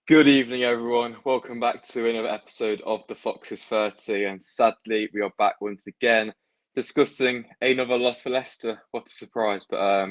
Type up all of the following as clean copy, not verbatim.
Good evening, everyone. Welcome back to another episode of the Foxes 30. And sadly, we are back once again discussing another loss for Leicester. What a surprise. But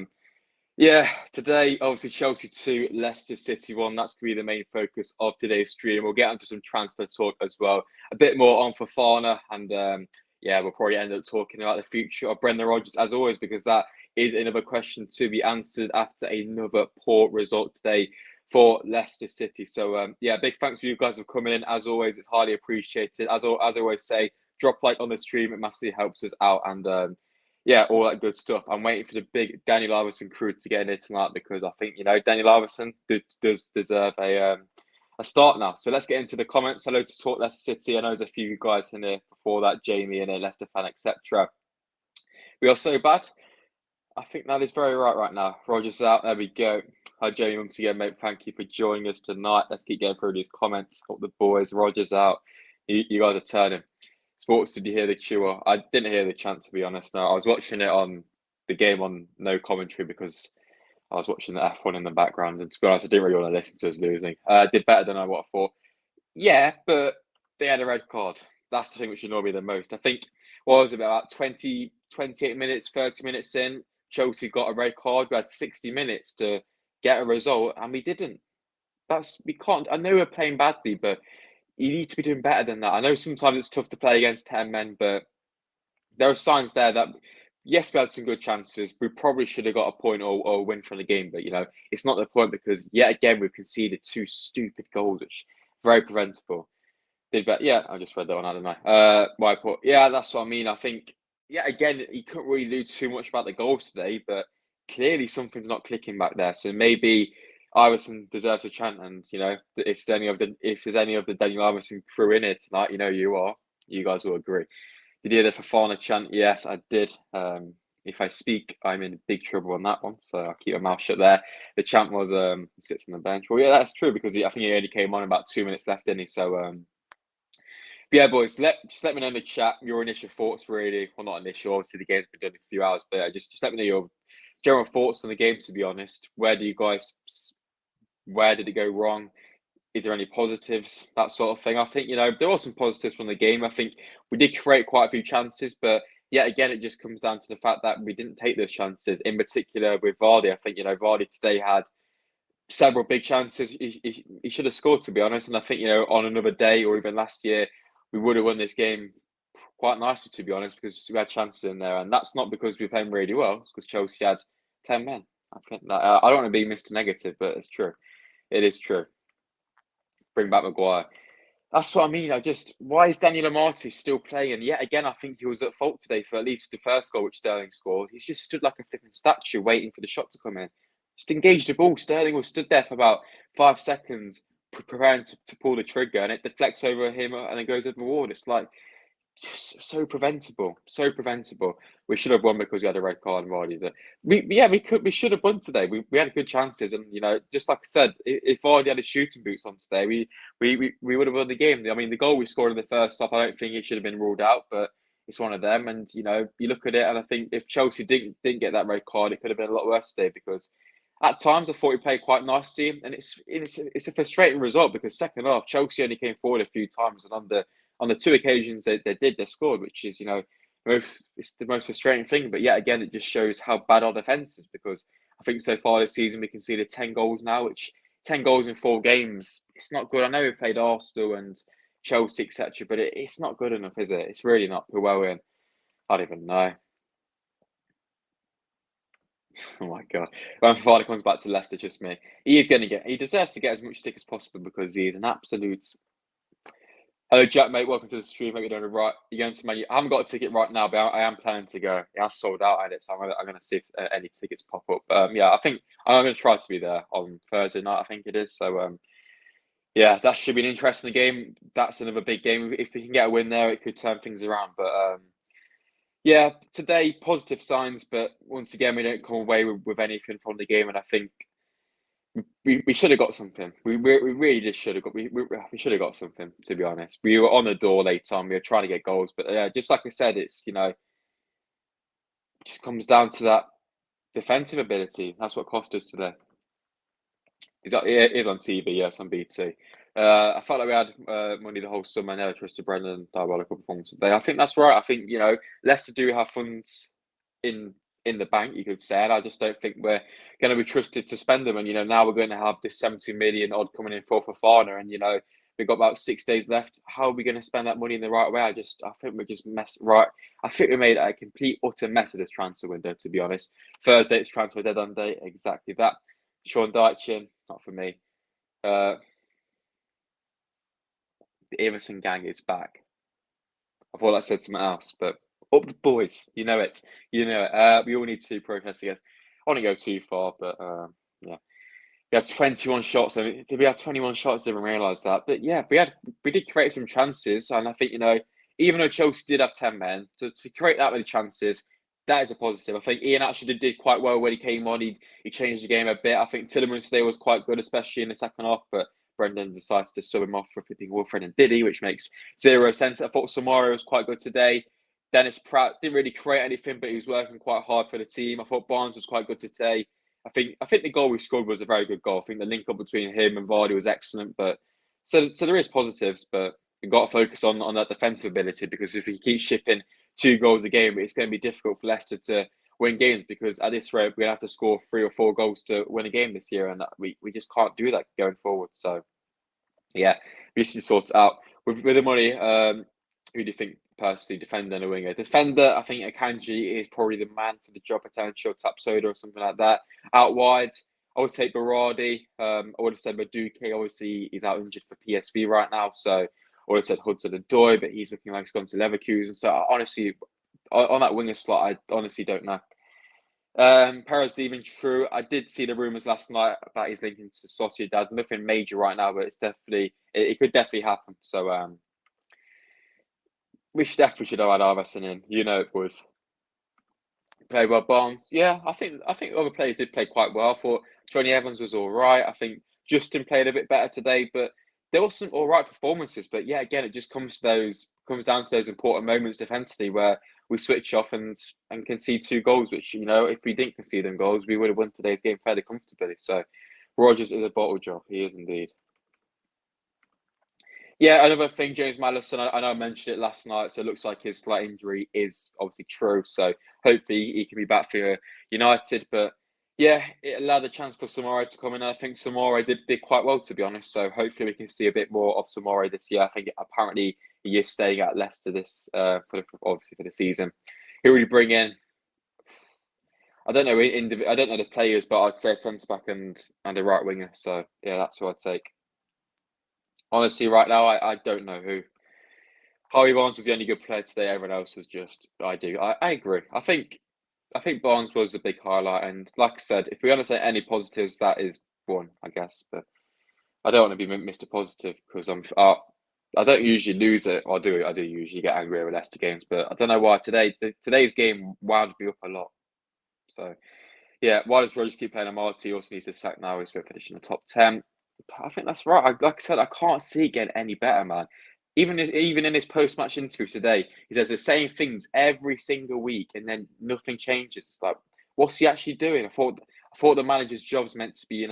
today, obviously, Chelsea 2, Leicester City 1. That's going to be the main focus of today's stream. We'll get into some transfer talk as well. A bit more on Fofana. And we'll probably end up talking about the future of Brendan Rodgers, as always, because that is another question to be answered after another poor result today for Leicester City. So, big thanks for you guys for coming in. As always, it's highly appreciated. As I always say, drop like on the stream. It massively helps us out. And, all that good stuff. I'm waiting for the big Daniel Iverson crew to get in here tonight because I think, Daniel Iverson does deserve a start now. So let's get into the comments. Hello to Talk Leicester City. I know there's a few guys in there before that, Jamie and a Leicester fan, etc. We are so bad. I think that is very right now. Rogers out. There we go. Hi, Jamie. Once again, mate, thank you for joining us tonight. Let's keep going through these comments. Got the boys. Rogers out. You guys are turning. Sports, did you hear the chewer? I didn't hear the chant, to be honest. No, I was watching it on the game on no commentary because I was watching the F1 in the background. And to be honest, I didn't really want to listen to us losing. Did better than what I thought. Yeah, but they had a red card. That's the thing which annoyed me the most. I think, what was it, about 28 minutes, 30 minutes in, Chelsea got a red card. We had 60 minutes to get a result, and we didn't. We can't. I know we're playing badly, but you need to be doing better than that. I know sometimes it's tough to play against 10 men, but there are signs there that, yes, we had some good chances. We probably should have got a point or a win from the game, but, it's not the point because, yet again, we've conceded 2 stupid goals, which very preventable. I just read that one, I don't know. That's what I mean. I think, again, you couldn't really do too much about the goals today, but clearly something's not clicking back there. So maybe Iverson deserves a chant, and if there's any of the Daniel Iverson crew in it tonight, you guys will agree. Did you hear the Fofana chant? Yes, I did. If I speak, I'm in big trouble on that one, so I'll keep my mouth shut there. The chant was sits on the bench. Well, yeah, that's true because I think he only came on about 2 minutes left, didn't he? So boys, just let me know in the chat your initial thoughts. Really, well, not initial. Obviously, the game's been done in a few hours, but just let me know your general thoughts on the game. To be honest, where did it go wrong? Is there any positives? That sort of thing. I think there were some positives from the game. I think we did create quite a few chances, but again, it just comes down to the fact that we didn't take those chances. In particular, with Vardy, I think Vardy today had several big chances. He should have scored, to be honest. And I think on another day or even last year, we would have won this game quite nicely, to be honest, because we had chances in there. And that's not because we were playing really well. It's because Chelsea had 10 men. I think that I don't want to be Mr. Negative, but it's true. It is true. Bring back Maguire. That's what I mean. Why is Daniel Amati still playing? And yet again, I think he was at fault today for at least the first goal which Sterling scored. He's just stood like a flipping statue waiting for the shot to come in. Just engaged the ball. Sterling was stood there for about 5 seconds preparing to pull the trigger, and it deflects over him and it goes over the wall. It's like just so preventable. We should have won because we had a red card and Vardy. We should have won today. We had good chances, and just like I said, if Vardy had his shooting boots on today, we would have won the game. I mean, the goal we scored in the first half, I don't think it should have been ruled out, but it's one of them. And you look at it, and I think if Chelsea didn't get that red card, it could have been a lot worse today because at times I thought we played quite nicely, and it's a frustrating result because second half Chelsea only came forward a few times, and on the 2 occasions they scored, which is it's the most frustrating thing. But yet again, it just shows how bad our defence is because I think so far this season we conceded 10 goals now, which 10 goals in 4 games, it's not good. I know we played Arsenal and Chelsea, etc., but it's not good enough, is it? It's really not. Who are we in? I don't even know. Oh my God. When Fofana comes back to Leicester, just me. He deserves to get as much stick as possible because he is an absolute Hello, Jack, mate. Welcome to the stream. Hope you're doing all right. You're going to Man. I haven't got a ticket right now, but I am planning to go. It has sold out at it, so I'm gonna see if any tickets pop up. Yeah, I think I'm gonna try to be there on Thursday night. I think it is. So yeah, that should be an interesting game. That's another big game. If we can get a win there, it could turn things around. But yeah, today positive signs, but once again, we don't come away with anything from the game, and I think we should have got something. We really just should have got we should have got something. To be honest, we were on the door late on. We were trying to get goals, but just like I said, it's just comes down to that defensive ability. That's what cost us today. It is on TV, yes, on BT. I felt like we had money the whole summer. I never trusted Brendan. Diabolical performance today. I think that's right. I think Leicester do have funds in the bank, you could say, and I just don't think we're going to be trusted to spend them. And now we're going to have this 70 million odd coming in for Fofana, and we've got about 6 days left. How are we going to spend that money in the right way? I think we're just right. I think we made a complete utter mess of this transfer window. To be honest, Thursday it's transfer deadline day. Exactly that. Sean Dyche, not for me. The Everton gang is back. I thought I said something else, but up the boys. You know it. You know it. We all need to protest against. I want to go too far, but yeah. We had 21 shots. I mean, did we have 21 shots? Didn't realise that. But yeah, we did create some chances. And I think, even though Chelsea did have 10 men, to create that many chances, that is a positive. I think Ian actually did quite well when he came on. He changed the game a bit. I think Tillerman today was quite good, especially in the second half. But Brendan decided to sub him off for flipping Wilfred and Diddy, which makes zero sense. I thought Samara was quite good today. Dennis Pratt didn't really create anything, but he was working quite hard for the team. I thought Barnes was quite good today. I think the goal we scored was a very good goal. I think the link up between him and Vardy was excellent. But so there is positives, but we've got to focus on that defensive ability, because if we keep shipping 2 goals a game, it's going to be difficult for Leicester to win games, because at this rate we're going to have to score 3 or 4 goals to win a game this year, and we just can't do that going forward. So yeah, we should sort it out with the money. Who do you think personally, defender and a winger? Defender, I think Akanji is probably the man for the job, potential Tapsoda or something like that. Out wide, I would take Berardi. I would have said Madueke. Obviously, he's out injured for PSV right now, so I would have said Hudson-Odoi, but he's looking like he's gone to Leverkusen. So honestly, on that winger slot, I honestly don't know. Perez leaving, true. I did see the rumours last night about his linking to Sociedad. Nothing major right now, but it could definitely happen. So we should have had Arveson in. It was played well. Barnes, yeah, I think other players did play quite well. I thought Johnny Evans was all right. I think Justin played a bit better today, but there were some all right performances. But yeah, again, it just comes down to those important moments defensively where we switch off and concede 2 goals. Which if we didn't concede them goals, we would have won today's game fairly comfortably. So Rodgers is a bottle job. He is indeed. Yeah, another thing, James Maddison, I know I mentioned it last night, so it looks like his slight injury is obviously true. So hopefully he can be back for United. But yeah, it allowed the chance for Samara to come in. I think Samara did quite well, to be honest. So hopefully we can see a bit more of Samara this year. I think apparently he is staying at Leicester obviously for the season. Who would he bring in? I don't know. I don't know the players, but I'd say a centre back and a right winger. So yeah, that's who I'd take. Honestly, right now, I don't know who. Harvey Barnes was the only good player today. Everyone else was just. I agree. I think Barnes was a big highlight, and like I said, if we're going to say any positives, that is one, I guess. But I don't want to be Mr. Positive because I don't usually lose it. Or I do usually get angry over Leicester games, but I don't know why today's game wound me up a lot. So yeah, why does Rodgers keep playing Amati? He also needs to sack now. He's finishing the top 10. I think that's right. Like I said, I can't see it getting any better, man. Even in his post-match interview today, he says the same things every single week, and then nothing changes. It's like, what's he actually doing? I thought the manager's job's meant to be,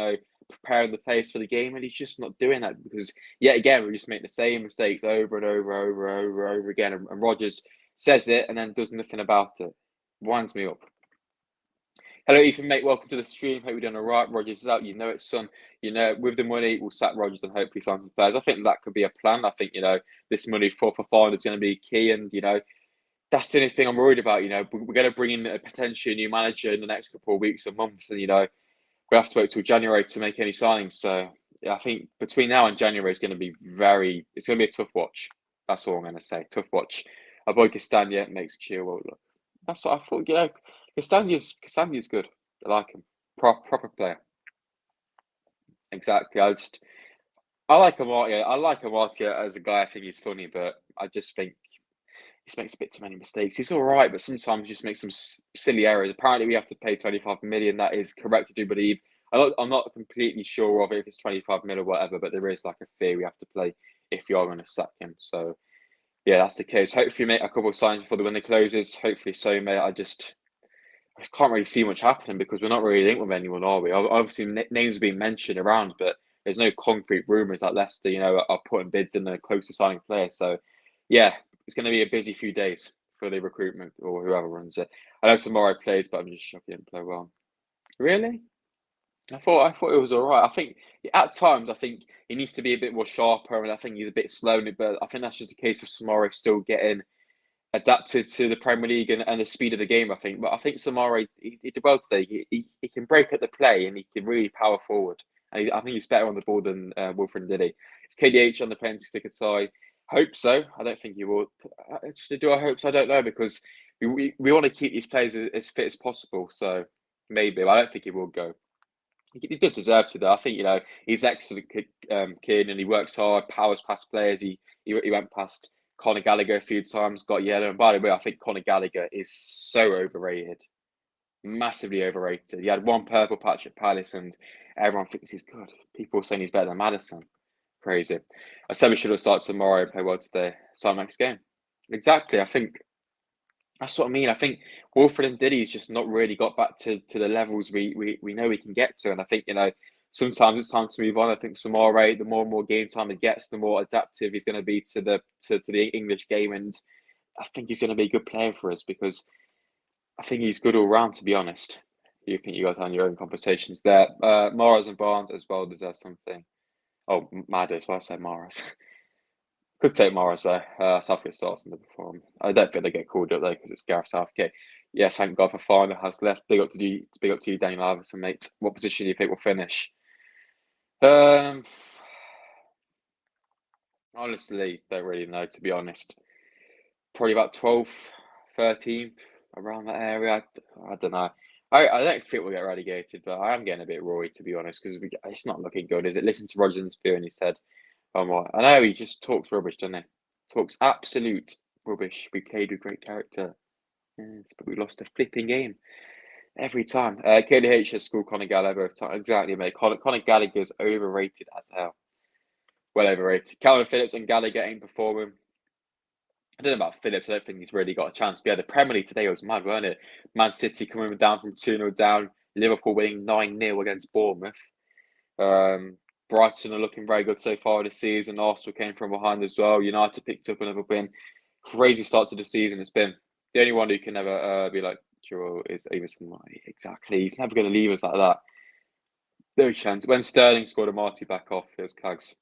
preparing the players for the game, and he's just not doing that because yet again we just make the same mistakes over and over again. And Rodgers says it and then does nothing about it. Winds me up. Hello, Ethan, mate. Welcome to the stream. Hope you're doing all right. Rodgers is out. You know it, son. With the money, we'll sack Rodgers and hopefully sign some players. I think that could be a plan. I think, this money for Fofana is going to be key. And, that's the only thing I'm worried about. We're going to bring in a potentially new manager in the next couple of weeks or months. And, we have to wait till January to make any signings. So, yeah, I think between now and January, it's going to be a tough watch. That's all I'm going to say. Tough watch. Our boy Castagna makes Chilwell look. That's what I thought. Castagna's good. I like him. Proper player. Exactly. I like Amartya. I like Amartya as a guy. I think he's funny, but I just think he just makes a bit too many mistakes. He's all right, but sometimes he just makes some silly errors. Apparently, we have to pay 25 million. That is correct, I do believe. I'm not completely sure of it if it's 25 million or whatever, but there is like a fee we have to play if you are going to sack him. So yeah, that's the case. Hopefully, make a couple of signs before the window closes. Hopefully, so mate. I just can't really see much happening because we're not really linked with anyone, are we? Obviously, names are being mentioned around, but there's no concrete rumours that Leicester, are putting bids in the close to signing players. So, yeah, it's going to be a busy few days for the recruitment or whoever runs it. I know Samara plays, but I'm just shocked he didn't play well. Really? I thought it was all right. I think at times he needs to be a bit more sharper, and I think he's a bit slow. But I think that's just a case of Samara still getting adapted to the Premier League and the speed of the game, I think. But I think Samara, he did well today. He can break at the play and he can really power forward. And I think he's better on the ball than Wilfred Ndidi. It's KDH on the penalty sticker tie. Hope so. I don't think he will. Actually, do I hope so? I don't know because we want to keep these players as fit as possible. So maybe, but I don't think he will go. He does deserve to, though. I think he's excellent kid, and he works hard, powers past players. He went past Conor Gallagher a few times, got yellow. And by the way, I think Conor Gallagher is so overrated, massively overrated. He had one purple patch at Palace, and everyone thinks he's good. People are saying he's better than Maddison. Crazy. I said we should have started tomorrow and play well today. Start next game. Exactly. I think that's what I mean. I think Wilfred Ndidi's just not really got back to the levels we know we can get to. And I think, sometimes it's time to move on. I think Samare, the more and more game time he gets, the more adaptive he's going to be to the English game. And I think he's going to be a good player for us because I think he's good all round, to be honest. You think you guys have your own conversations there. Morris and Barnes as well deserve something. Oh, Madders, why I say Morris? Could take Morris though. Southgate starts in the form. I don't think they get called up though because it's Gareth Southgate. Yes, thank God Fofana has left. Big up to you, Daniel Iverson, mate. What position do you think will finish? Honestly, don't really know, to be honest. Probably about 12th, 13th, around that area. I don't know. I don't think we'll get relegated, but I am getting a bit rory, to be honest, because it's not looking good, is it? Listen to Rodgers' view and he said, "Oh my!" I know he just talks rubbish, doesn't he? Talks absolute rubbish. We played with great character, yes, but we lost a flipping game every time. KDH has scored Conor Gallagher both times. Exactly, mate. Conor Gallagher's overrated as hell. Well overrated. Calvin Phillips and Gallagher ain't performing. I don't know about Phillips. I don't think he's really got a chance. But yeah, the Premier League today was mad, weren't it? Man City coming down from 2-0 down. Liverpool winning 9-0 against Bournemouth. Brighton are looking very good so far this season. Arsenal came from behind as well. United picked up another win. Crazy start to the season it's been. The only one who can never be like Giroud is Everton. Exactly. He's never going to leave us like that. No chance. When Sterling scored a Marty back off, it was Cags.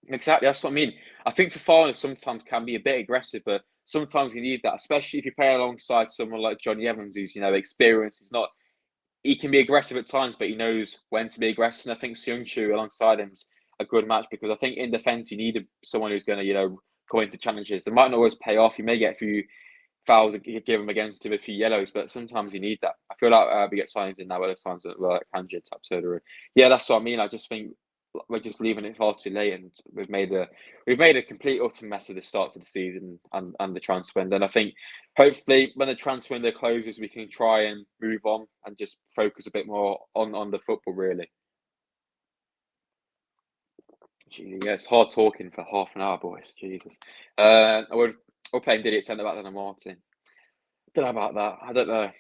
Exactly, that's what I mean. I think Fofana sometimes can be a bit aggressive, but sometimes you need that, especially if you play alongside someone like Johnny Evans, who's experienced. He's not. He can be aggressive at times, but he knows when to be aggressive. And I think Seung-Chu alongside him's a good match because I think in defence you need someone who's going to go into challenges. They might not always pay off. You may get a few fouls give him against him, a few yellows, but sometimes you need that. I feel like we get signings in now, where the signs were like Kanji type surgery. Yeah, that's what I mean. I just think we're just leaving it far too late, and we've made a complete utter mess of the start to the season and the transfer window. And I think hopefully when the transfer window closes, we can try and move on and just focus a bit more on the football. Really, Jesus, yeah, it's hard talking for half an hour, boys. Jesus, we're playing Did it centre back than a Martin. Don't know about that. I don't know.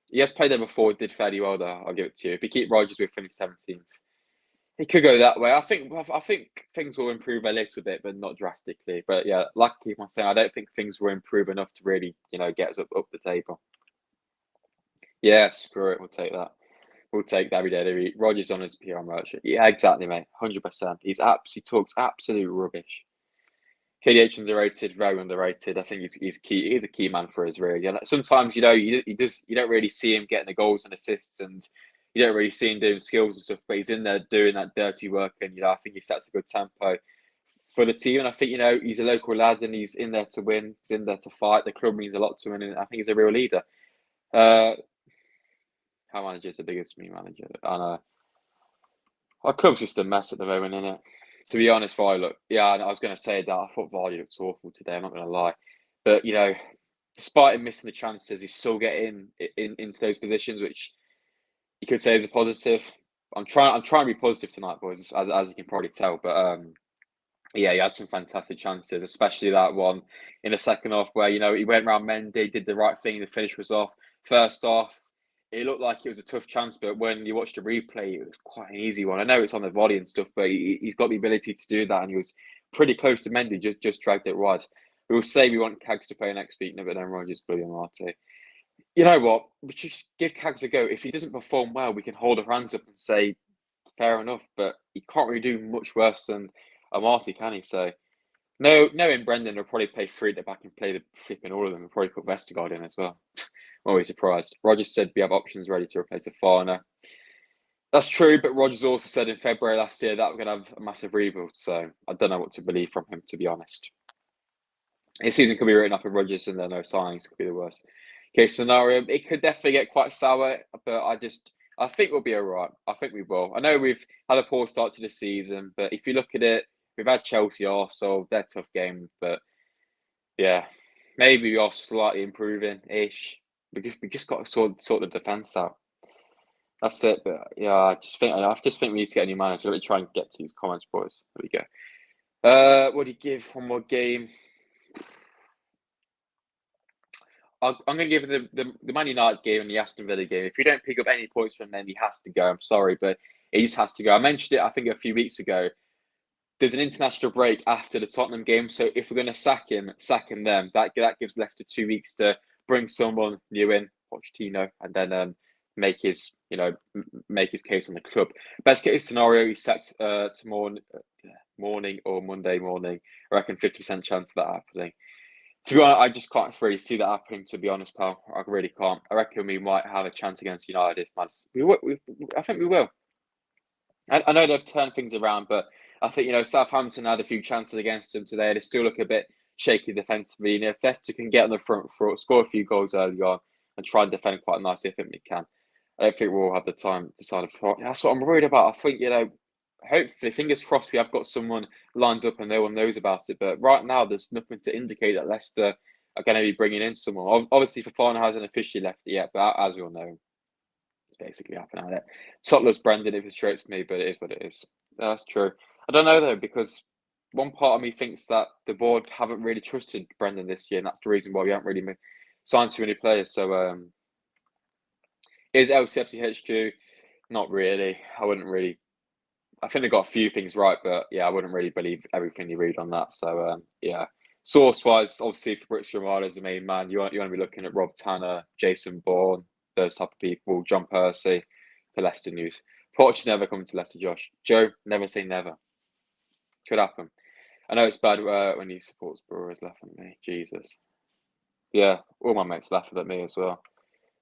He has played there before. Did fairly well there. I'll give it to you. If we keep Rodgers, we'll finish 17th. It could go that way. I think things will improve a little bit, but not drastically. But yeah, like I keep on saying, I don't think things will improve enough to really, get us up the table. Yeah, screw it. We'll take that. We'll take that every day of the week. Rodgers on his PR merchant. Yeah, exactly, mate. 100%. He talks absolute rubbish. KDH underrated, very underrated. I think he's key. He's a key man for us, really. And sometimes, you don't really see him getting the goals and assists, and you don't really see him doing skills and stuff. But he's in there doing that dirty work, and I think he sets a good tempo. for the team. And I think, he's a local lad and he's in there to win. He's in there to fight. The club means a lot to him, and I think he's a real leader. Our manager is the biggest me manager. And our club's just a mess at the moment, isn't it? To be honest, Vardy, yeah, and I was going to say that. I thought Vardy looked awful today, I'm not going to lie. But, despite him missing the chances, he's still getting into those positions, which you could say is a positive. I'm trying to be positive tonight, boys, as you can probably tell. But yeah, he had some fantastic chances, especially that one in the second half where, he went round Mendy, did the right thing, the finish was off. First off, it looked like it was a tough chance, but when you watched the replay, it was quite an easy one. I know it's on the volley and stuff, but he's got the ability to do that, and he was pretty close to Mendy, just dragged it wide. We will say we want Cags to play next week, but then Rodgers, Bully and Marty. You know what? We just give Cags a go. If he doesn't perform well, we can hold our hands up and say, fair enough, but he can't really do much worse than Marty, can he? So, no, knowing Brendan will probably play three at the back and play the flipping all of them. We'll probably put Vestergaard in as well. I'm always surprised. Rodgers said we have options ready to replace Fofana. That's true, but Rodgers also said in February last year that we're going to have a massive rebuild. So I don't know what to believe from him, to be honest. His season could be written off with Rodgers and then no signings could be the worst case scenario. It could definitely get quite sour, but I think we'll be all right. I think we will. I know we've had a poor start to the season, but if you look at it, we've had Chelsea, Arsenal, they're tough games, but yeah, maybe we are slightly improving-ish. We just got to sort the defence out. That's it. But yeah, I just think we need to get a new manager. Let me try and get to these comments, boys. There we go. What do you give one more game? I'm going to give the Man United game and the Aston Villa game. If you don't pick up any points from them, he has to go. I'm sorry, but he just has to go. I mentioned it, I think, a few weeks ago. There's an international break after the Tottenham game, so if we're going to sack him then. That gives Leicester 2 weeks to bring someone new in, Pochettino, and then make his case on the club. Best case scenario, he's sacked tomorrow morning or Monday morning. I reckon 50% chance of that happening. To be honest, I just can't really see that happening, to be honest, pal. I really can't. I reckon we might have a chance against United if I think we will. I know they've turned things around, but I think, Southampton had a few chances against them today. They still look a bit shaky defensively. If Leicester can get on the front foot, score a few goals early on, and try and defend quite nicely, I think we can. I don't think we'll have the time to decide. That's what I'm worried about. I think, hopefully, fingers crossed, we have got someone lined up and no one knows about it. But right now, there's nothing to indicate that Leicester are going to be bringing in someone. Obviously, Fofana hasn't officially left it yet, but as we all know, it's basically happening at it. Totler's Brendan, it frustrates me, but it is what it is. That's true. I don't know, though, because one part of me thinks that the board haven't really trusted Brendan this year, and that's the reason why we haven't really signed too many players. So, is Lcfc HQ? Not really. I think they got a few things right, but yeah, I wouldn't really believe everything you read on that. So yeah, source-wise, obviously Fabrizio Romano is the main man. You want to be looking at Rob Tanner, Jason Bourne, those type of people, John Percy for Leicester news. Poch never coming to Leicester, Josh. Joe, never say never. Could happen. I know it's bad when he supports Brewers laughing at me. Jesus. Yeah, all my mates laughing at me as well.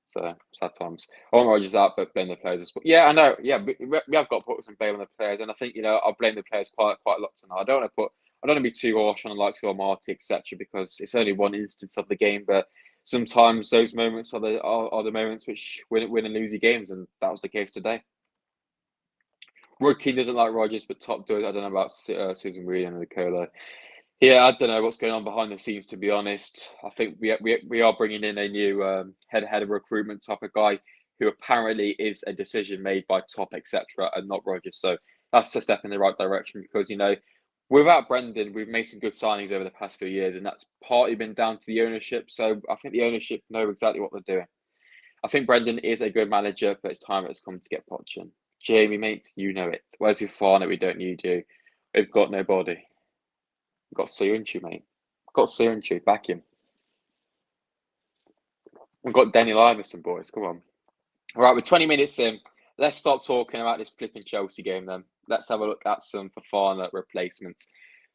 So sad times. I want Rodgers out, but blame the players as well. Yeah, I know. Yeah, we have got to put some blame on the players, and I think I'll blame the players quite a lot tonight. I don't want to be too harsh on the likes of Marty, etc., because it's only one instance of the game. But sometimes those moments are the moments which win and lose your games, and that was the case today. Rookie doesn't like Rodgers, but Top does. I don't know about Susan Reed and Nicola. Yeah, I don't know what's going on behind the scenes, to be honest. I think we are bringing in a new head of recruitment type of guy who apparently is a decision made by Top, etc., and not Rodgers. So that's a step in the right direction because, without Brendan, we've made some good signings over the past few years, and that's partly been down to the ownership. So I think the ownership know exactly what they're doing. I think Brendan is a good manager, but it's time it's come to get Poch in. Jamie, mate, you know it. Where's your Fofana? We don't need you. We've got nobody. We've got Soyuncu, mate. We've got Soyuncu. Back him. We've got Daniel Iverson, boys. Come on. All right, we're 20 minutes in. Let's stop talking about this flipping Chelsea game then. Let's have a look at some Fofana replacements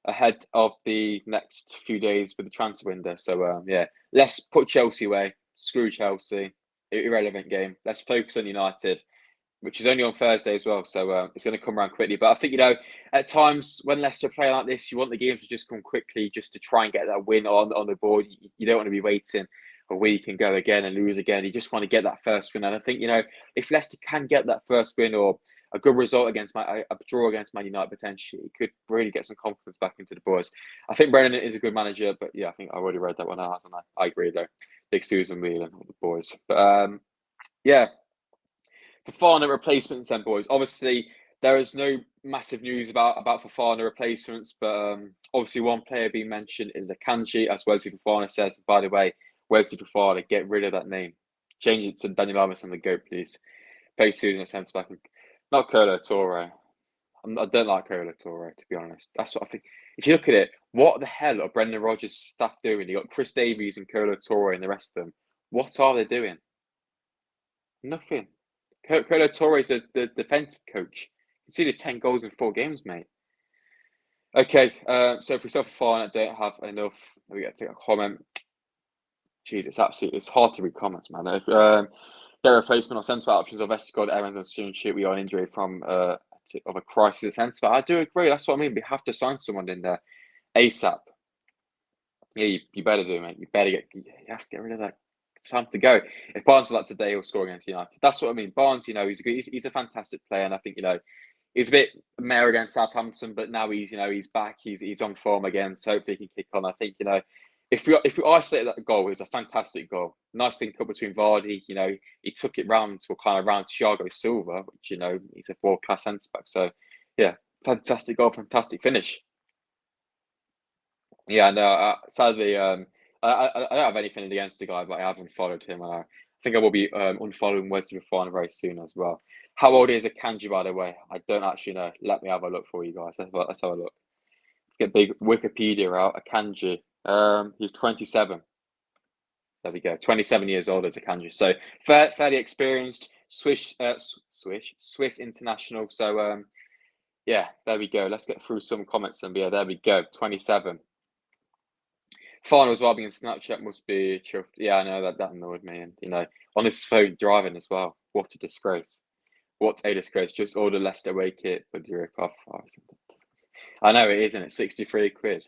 ahead of the next few days with the transfer window. So, yeah, let's put Chelsea away. Screw Chelsea. Irrelevant game. Let's focus on United. which is only on Thursday as well. So it's going to come around quickly. But I think, at times when Leicester play like this, you want the game to just come quickly, just to try and get that win on the board. You don't want to be waiting a week and go again and lose again. You just want to get that first win. And I think, if Leicester can get that first win, or a good result against a draw against Man United potentially, it could really get some confidence back into the boys. I think Brendan is a good manager, but yeah, I think I already read that one out, hasn't I? I agree though. Big Susan Whelan, all the boys. But yeah. Fofana replacements then, boys. Obviously, there is no massive news about Fofana replacements, but obviously one player being mentioned is Akanji, as Wesley Fofana says. By the way, Wesley Fofana, get rid of that name. Change it to Daniel Alves the GOAT, please. Play Susan at centre back. Not Kolo Toure. I don't like Kolo Toure, to be honest. That's what I think. If you look at it, what the hell are Brendan Rodgers' staff doing? You got Chris Davies and Kolo Toure and the rest of them. What are they doing? Nothing. Kolo Toure is the defensive coach. He conceded 10 goals in 4 games, mate. Okay, so if we suffer fine, I don't have enough. We get to take a comment. Jeez, it's hard to read comments, man. If their replacement or centre back options of Vestergaard, Evans, and Soon we are an injury from of a crisis at centre back. I do agree. That's what I mean. We have to sign someone in there ASAP. Yeah, you better do, mate. You have to get rid of that. It's time to go. If Barnes was like today, he'll score against United. That's what I mean. Barnes, he's a fantastic player, and I think he's a bit mare against Southampton, but now he's back. He's on form again, so hopefully he can kick on. I think if we isolate that goal, it's a fantastic goal. Nice link up between Vardy. He took it round to a kind of round Thiago Silva, which he's a world-class centre back. So yeah, fantastic goal, fantastic finish. Yeah, no. Sadly, I don't have anything against the guy, but I haven't followed him. I think I will be unfollowing Wesley Fofana very soon as well. How old is Akanji, by the way? I don't actually know. Let me have a look for you guys. Let's have a look. Let's get big Wikipedia out. Akanji. He's 27. There we go. 27 years old as Akanji. So fairly experienced Swiss international. So yeah, there we go. Let's get through some comments and yeah, there we go. 27. Final as well being Snapchat must be chuffed. Yeah, I know that annoyed me, and on his phone driving as well. What a disgrace! What a disgrace! Just order Leicester away kit with your rip off. I know it isn't it? 63 quid.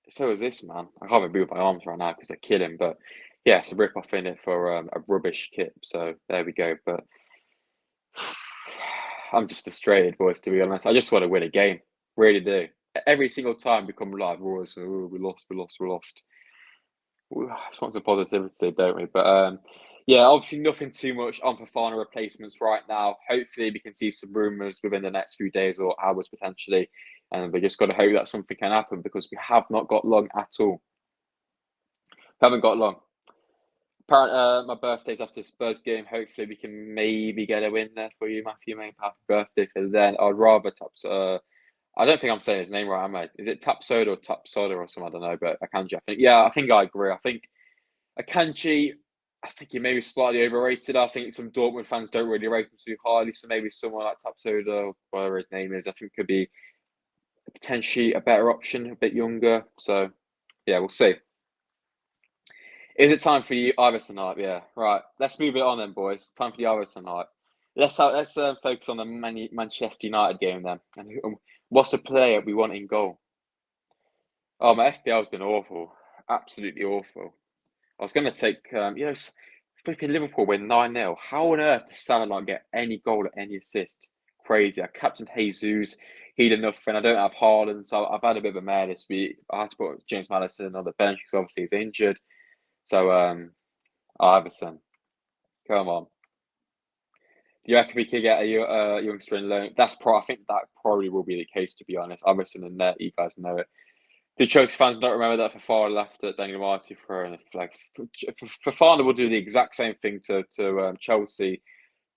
So is this, man. I can't even move my arms right now because they're killing. But yeah, it's a rip off in it for a rubbish kit. So there we go. But I'm just frustrated, boys. To be honest, I just want to win a game. Really do. Every single time we come live, we're always, oh, we lost. We just want some positivity, don't we? But yeah, obviously nothing too much on Fofana replacements right now. Hopefully we can see some rumours within the next few days or hours potentially. And we just got to hope that something can happen because we have not got long at all. We haven't got long. Apparently, my birthday's after the Spurs game. Hopefully we can maybe get a win there for you, Matthew. Maybe happy birthday for then. I'd rather I don't think I'm saying his name right, am I? Is it Tapsoda or Tapsoda or something? I don't know, but Akanji, I think I agree. I think Akanji, I think he may be slightly overrated. I think some Dortmund fans don't really rate him too highly, so maybe someone like Tapsoda, whatever his name is, I think could be potentially a better option, a bit younger. So yeah, we'll see. Is it time for the Iverson hype? Yeah, right. Let's move it on then, boys. Time for the Iverson hype. Let's focus on the Manchester United game then. And what's the player we want in goal? Oh, my FPL's been awful, absolutely awful. I was going to take, flipping Liverpool win 9-0. How on earth does Salah not get any goal or any assist? Crazy. I captained Jesus. He did nothing. I don't have Haaland, so I've had a bit of a mare this week. I had to put James Maddison on the bench because obviously he's injured. So, Iverson, come on. Do you reckon we could get a youngster in loan? I think that probably will be the case, to be honest. Iverson and net, you guys know it. The Chelsea fans don't remember that Fofana left at Daniel Marty for a flag. Fofana will do the exact same thing to Chelsea,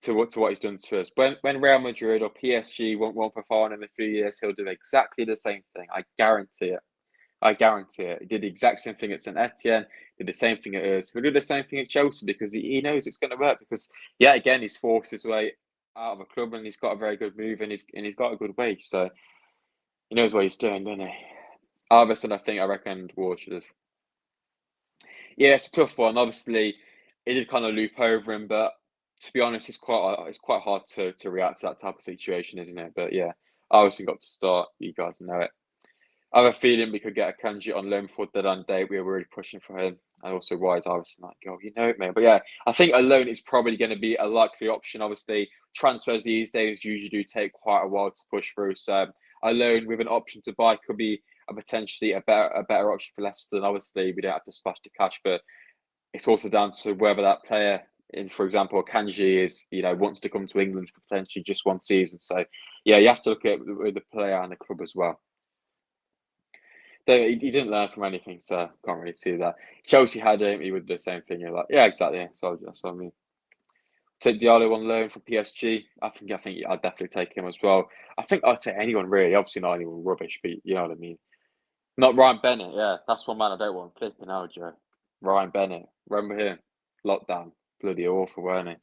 to what he's done to us. When Real Madrid or PSG want Fofana in a few years, he'll do exactly the same thing. I guarantee it. I guarantee it. He did the exact same thing at St Etienne, did the same thing at us. He'll do the same thing at Chelsea because he knows it's going to work. Because, yeah, again, he's forced his way out of a club and he's got a very good move and he's got a good wage. So he knows what he's doing, doesn't he? Iverson, I reckon Ward should have. Yeah, it's a tough one. Obviously, it did kind of loop over him, but to be honest, it's quite hard to react to that type of situation, isn't it? But yeah, Iverson got to start. You guys know it. I have a feeling we could get a Kanji on loan before deadline day. We were really pushing for him. And also, why is Iverson like, oh, you know it, man. But yeah, I think a loan is probably going to be a likely option. Obviously, transfers these days usually do take quite a while to push through. So a loan with an option to buy could be potentially a better option for Leicester. And obviously, we don't have to splash the cash, but it's also down to whether that player, in for example, Kanji is wants to come to England for potentially just one season. So yeah, you have to look at the player and the club as well. He didn't learn from anything, so can't really see that. Chelsea had him, he would do the same thing. You're like, yeah, exactly. So that's what I mean. Take Diallo on loan from PSG. I think I'd definitely take him as well. I think I'd say anyone really. Obviously not anyone rubbish, but you know what I mean. Not Ryan Bennett. Yeah, that's one man I don't want. Flipping out, Joe. Ryan Bennett. Remember him? Lockdown. Bloody awful, weren't he?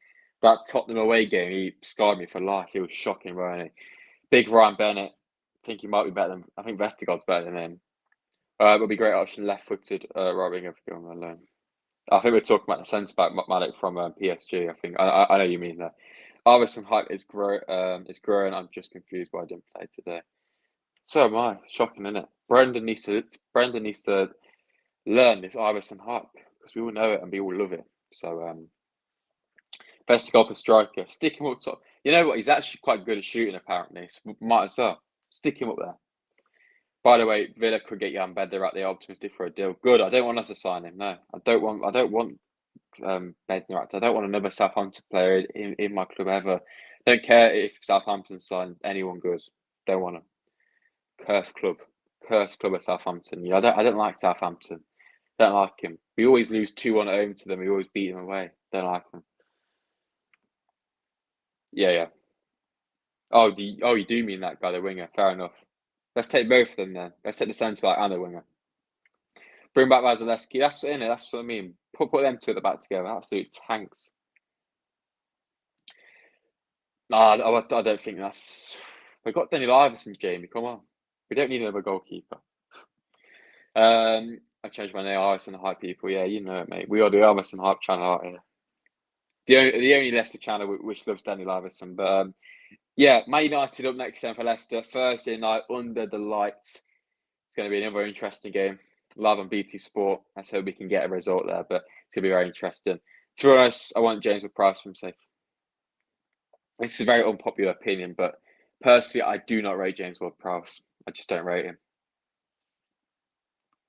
That Tottenham away game, he scarred me for life. He was shocking, weren't he? Big Ryan Bennett. I think he might be better than. I think Vestergaard's better than him. Would be a great option, left-footed right winger for going on loan. I think we're talking about the centre back Malik from PSG. I think I know you mean that. Iverson hype growing. I'm just confused why I didn't play today. So am I. Shocking, isn't it? Brendan needs to learn this Iverson hype because we all know it and we all love it. So best goal for striker. Stick him up top. You know what? He's actually quite good at shooting apparently. So might as well stick him up there. By the way, Villa could get Jan Bednar out there optimistic for a deal. Good. I don't want us to sign him. No, I don't want. Bednar out. I don't want another Southampton player in my club ever. Don't care if Southampton sign anyone good. Don't want him. Curse club at Southampton. I don't like Southampton. Don't like him. We always lose 2-1 at home to them. We always beat them away. Don't like them. Yeah, yeah. You do mean that guy, the winger? Fair enough. Let's take both of them then. Let's take the centre back and the winger. Bring back Lcfc. That's in it. That's what I mean. Put them two at the back together. Absolute tanks. No, I don't think that's. We've got Daniel Iverson, Jamie. Come on. We don't need another goalkeeper. I changed my name. Iverson Hype people. Yeah, you know it, mate. We are the Iverson Hype channel out here. The only Leicester channel which loves Daniel Iverson. But yeah, Man United up next then for Leicester. Thursday night under the lights. It's going to be another interesting game. Live on BT Sport. Let's hope we can get a result there, but it's going to be very interesting. To be honest, I want James Ward-Prowse from safe. This is a very unpopular opinion, but personally, I do not rate James Ward-Prowse. I just don't rate him.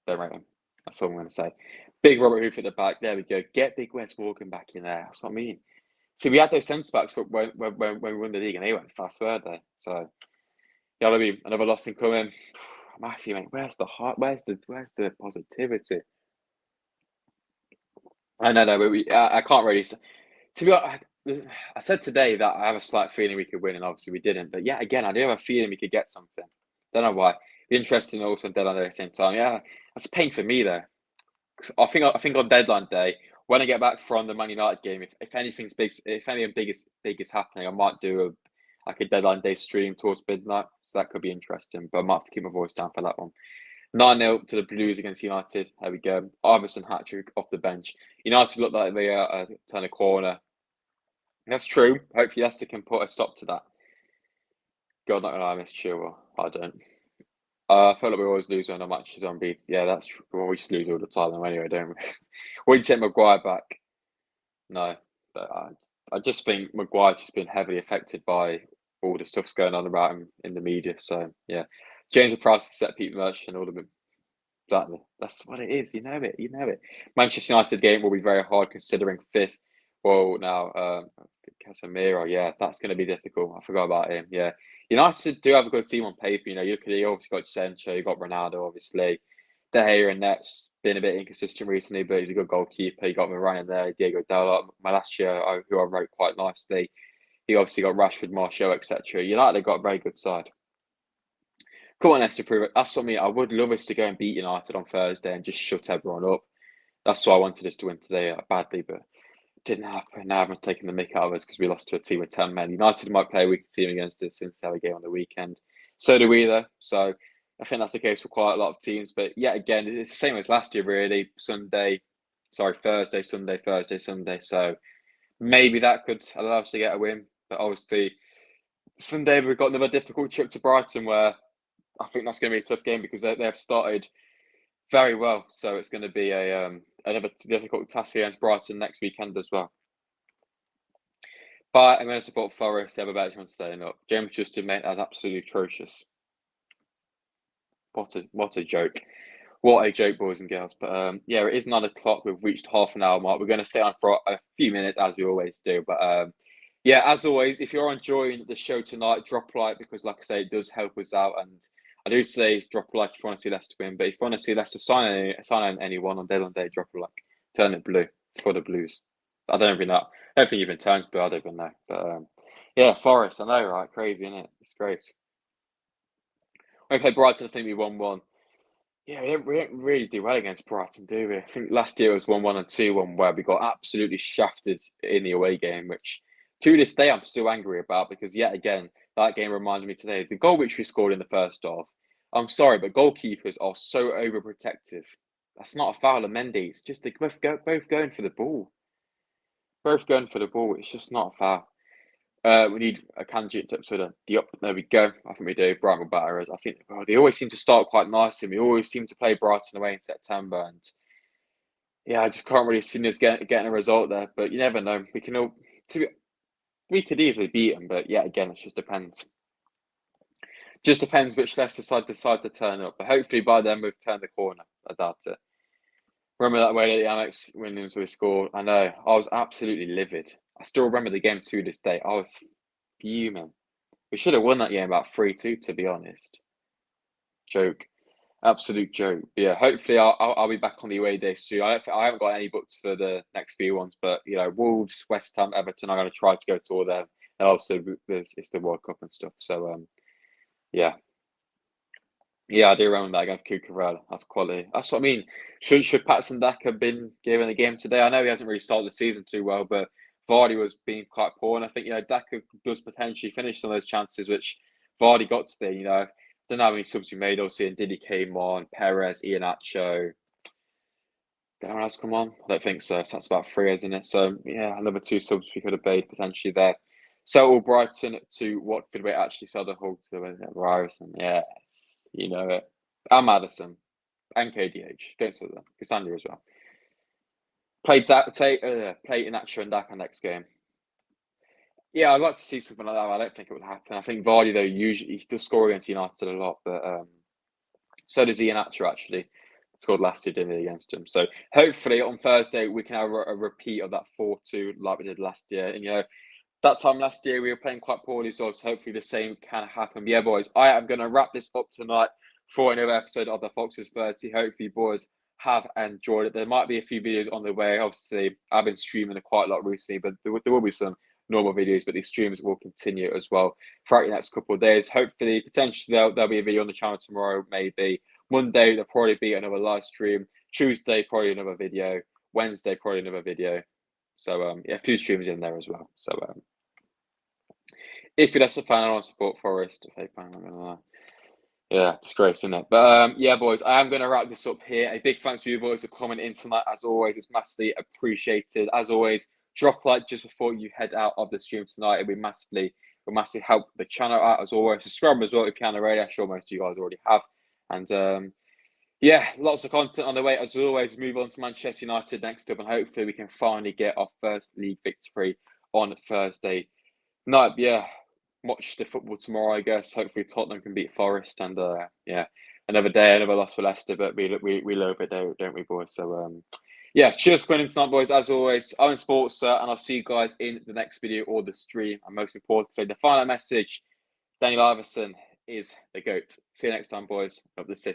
Don't rate him. That's all I'm going to say. Big Robert Hoof at the back. There we go. Get Big Wes Morgan back in there. That's what I mean. See, we had those centre backs when we won the league, and they went fast, weren't they? So, yeah, I mean, another loss incoming. Matthew, mate, where's the heart? Where's the positivity? I know, but I can't really. To be honest, I said today that I have a slight feeling we could win, and obviously we didn't. But yeah, again, I do have a feeling we could get something. Don't know why. Be interesting also on deadline day at the same time. Yeah, that's a pain for me though. I think on deadline day, when I get back from the Man United game, if anything big is happening, I might do a deadline day stream towards midnight. So that could be interesting. But I might have to keep my voice down for that one. 9-0 to the Blues against United. There we go. Iverson hat-trick off the bench. United look like they turn a corner. That's true. Hopefully Leicester can put a stop to that. God, not gonna lie, I miss Chilwell. I don't. I feel like we always lose when our match is unbeaten. Yeah, that's true. Well, we just lose all the time anyway, don't we? When you take Maguire back, no. But I just think Maguire's just been heavily affected by all the stuff's going on about him in the media. So yeah, James Price set Pete Merchant, all of them. Exactly. That's what it is. You know it. You know it. Manchester United game will be very hard considering fifth. Well, now Casemiro. Yeah, that's going to be difficult. I forgot about him. Yeah, United do have a good team on paper. You look at it. You obviously got Sancho. You got Ronaldo. Obviously, De Gea and Nets been a bit inconsistent recently, but he's a good goalkeeper. You got Varane in there. Diego Dalot. Malacia, who I wrote quite nicely. You obviously got Rashford, Martial, etc. United got a very good side. Come on, Leicester, prove it. That's what I mean. I would love us to go and beat United on Thursday and just shut everyone up. That's why I wanted us to win today badly, but it didn't happen. Now everyone's taking the mick out of us because we lost to a team with 10 men. United might play a weaker team against us since they had a game on the weekend. So do we, though. So I think that's the case for quite a lot of teams. But yeah, again, it's the same as last year, really. Thursday, Sunday, Thursday, Sunday. So Maybe that could allow us to get a win. But obviously, Sunday we've got another difficult trip to Brighton where I think that's going to be a tough game because they have started very well. So it's going to be another difficult task against Brighton next weekend as well. But I'm going to support Forest. They have a better chance of staying up. James Justin, mate, that's absolutely atrocious. What a joke. What a joke, boys and girls. But yeah, it is 9 o'clock. We've reached half an hour mark. We're going to stay on for a few minutes as we always do. But yeah, as always, if you're enjoying the show tonight, drop a like because, like I say, it does help us out. And I do say drop a like if you want to see Leicester win. But if you want to see Leicester sign anyone on day, drop a like. Turn it blue for the Blues. I don't even know. I don't think even turns blue. I don't even know. But yeah, Forest. I know, right? Crazy, isn't it? It's great. When we played Brighton, I think we 1-1. Yeah, we didn't really do well against Brighton, do we? I think last year it was 1-1 and 2-1 where we got absolutely shafted in the away game, which to this day I'm still angry about because yet again, that game reminded me today, the goal which we scored in the first half. I'm sorry, but goalkeepers are so overprotective. That's not a foul of Mendy. It's just they both going for the ball. Both going for the ball. It's just not a foul. We need a candidate to sort of the up. There we go. I think we do. Brighton will batter us. I think they always seem to start quite nicely. We always seem to play Brighton away in September, and yeah, I just can't really see us getting a result there. But you never know. We can all. We could easily beat them, but yeah, again, it just depends. Just depends which Leicester side decide to turn up. But hopefully by then we've turned the corner. I doubt it. Remember that way that the Amex winnings we scored? I know. I was absolutely livid. I still remember the game to this day. I was fuming. We should have won that game about 3-2, to be honest. Joke. Absolute joke. But yeah, hopefully I'll be back on the away day soon. I haven't got any booked for the next few ones, but you know, Wolves, West Ham, Everton, I'm going to try to go to all them. And also, it's the World Cup and stuff. So, yeah. Yeah, I do remember that against Cucurella. That's quality. That's what I mean. Should Patson Dak have been given a game today? I know he hasn't really started the season too well, but Vardy was being quite poor, and I think Dak does potentially finish some of those chances which Vardy got today. I don't know how many subs we made. Obviously, and Diddy came on, Perez, Iheanacho. Did anyone else come on? I don't think so. So that's about three, isn't it? So yeah, another two subs we could have made potentially there. So all Brighton to Watford. We actually saw the Hull to Ryerson. Yes, you know it. And Madison and KDH. Don't say that. Cassandra as well. Play Iheanacho and Daka next game. Yeah, I'd like to see something like that. I don't think it would happen. I think Vardy though usually he does score against United a lot, but so does Iheanacho actually. Scored last year, didn't he, against him? So hopefully on Thursday we can have a repeat of that 4-2 like we did last year. And that time last year we were playing quite poorly, so hopefully the same can happen. But yeah, boys, I am going to wrap this up tonight for another episode of the Foxes 30. Hopefully, boys have enjoyed it. There might be a few videos on the way. Obviously, I've been streaming quite a lot recently, but there will be some normal videos, but these streams will continue as well throughout the next couple of days. Hopefully, potentially there'll be a video on the channel tomorrow, maybe. Monday, there'll probably be another live stream. Tuesday, probably another video. Wednesday, probably another video. So, yeah, a few streams in there as well. So, if you're Leicester fan, I want to support Forest. Yeah, disgrace, isn't it? But yeah, boys, I am going to wrap this up here. A big thanks to you boys for commenting tonight. As always, it's massively appreciated. As always, drop a like just before you head out of the stream tonight. It will massively help the channel out. As always, subscribe as well if you haven't already. I'm sure most of you guys already have. And yeah, lots of content on the way. As always, move on to Manchester United next up, and hopefully we can finally get our first league victory on Thursday night. Yeah, watch the football tomorrow, I guess. Hopefully Tottenham can beat Forest, and yeah, another day, another loss for Leicester, but we love it, don't we, boys? So yeah, cheers for winning tonight, boys. As always, I'm Sportsa, and I'll see you guys in the next video or the stream. And most importantly, the final message: Daniel Iverson is the GOAT. See you next time, boys. Up the city.